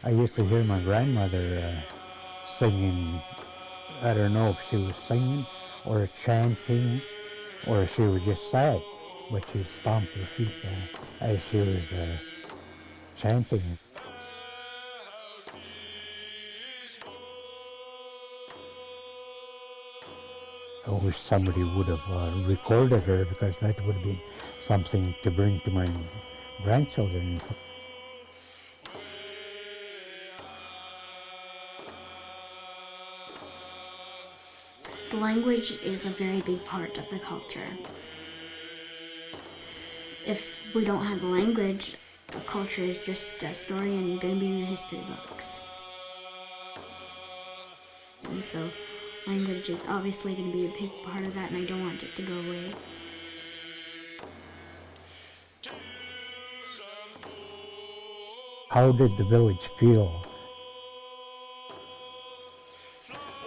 I used to hear my grandmother singing. I don't know if she was singing or chanting or she was just sad, but she stomped her feet as she was chanting. I wish somebody would have recorded her, because that would have been something to bring to my grandchildren. The language is a very big part of the culture. If we don't have the language, the culture is just a story and going to be in the history books. And so language is obviously going to be a big part of that, and I don't want it to go away. How did the village feel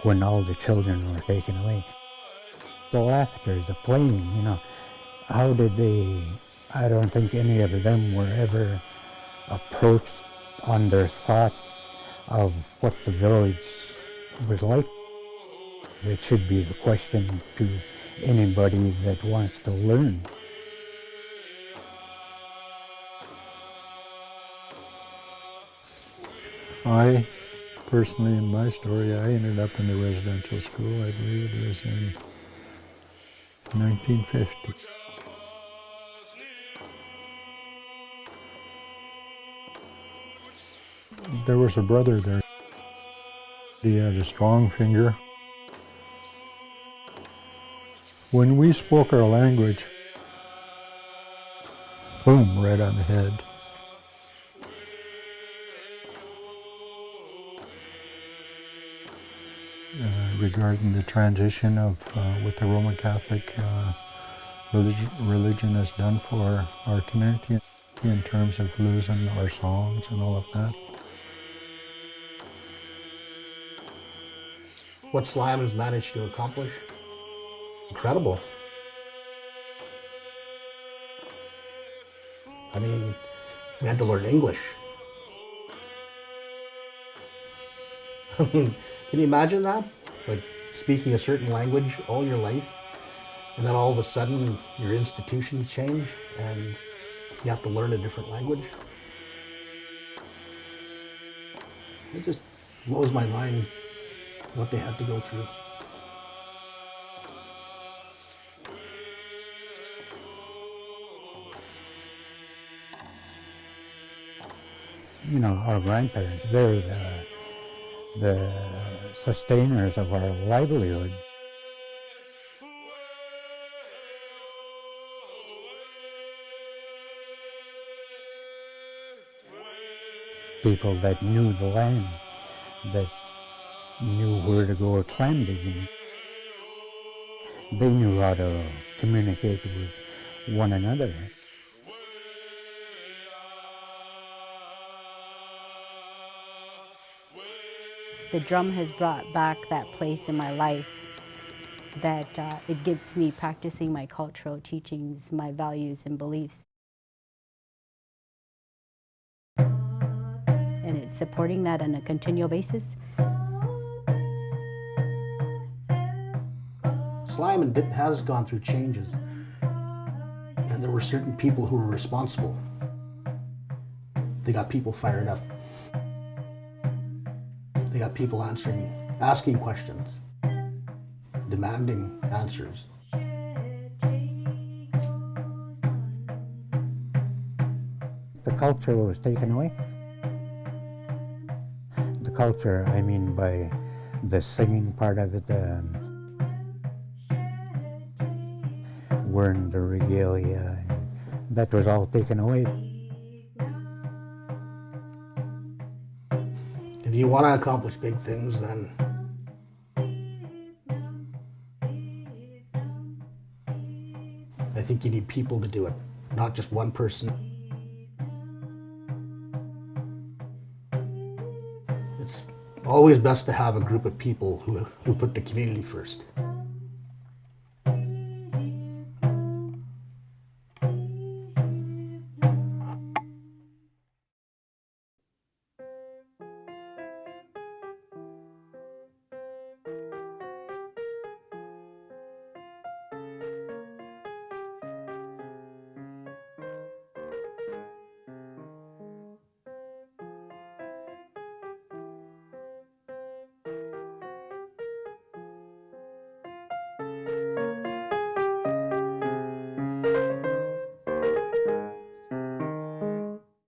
when all the children were taken away? The laughter, the playing, how did they, I don't think any of them were ever approached on their thoughts of what the village was like. It should be the question to anybody that wants to learn. I personally, in my story, I ended up in the residential school. I believe it was in 1950. There was a brother there. He had a strong finger. When we spoke our language, boom, right on the head. Regarding the transition of what the Roman Catholic religion has done for our community in terms of losing our songs and all of that. What Tla'amin's managed to accomplish, incredible. I mean, we had to learn English. I mean, can you imagine that? Like speaking a certain language all your life, and then all of a sudden your institutions change and you have to learn a different language. It just blows my mind what they had to go through. Our grandparents, they're the sustainers of our livelihood. People that knew the land, that knew where to go clam digging. They knew how to communicate with one another. The drum has brought back that place in my life that it gets me practicing my cultural teachings, my values and beliefs. And it's supporting that on a continual basis. Tla'amin has gone through changes, and there were certain people who were responsible. They got people fired up. They got people asking questions, demanding answers. The culture was taken away. The culture, I mean by the singing part of it, wearing the regalia, that was all taken away. If you want to accomplish big things, then I think you need people to do it, not just one person. It's always best to have a group of people who put the community first.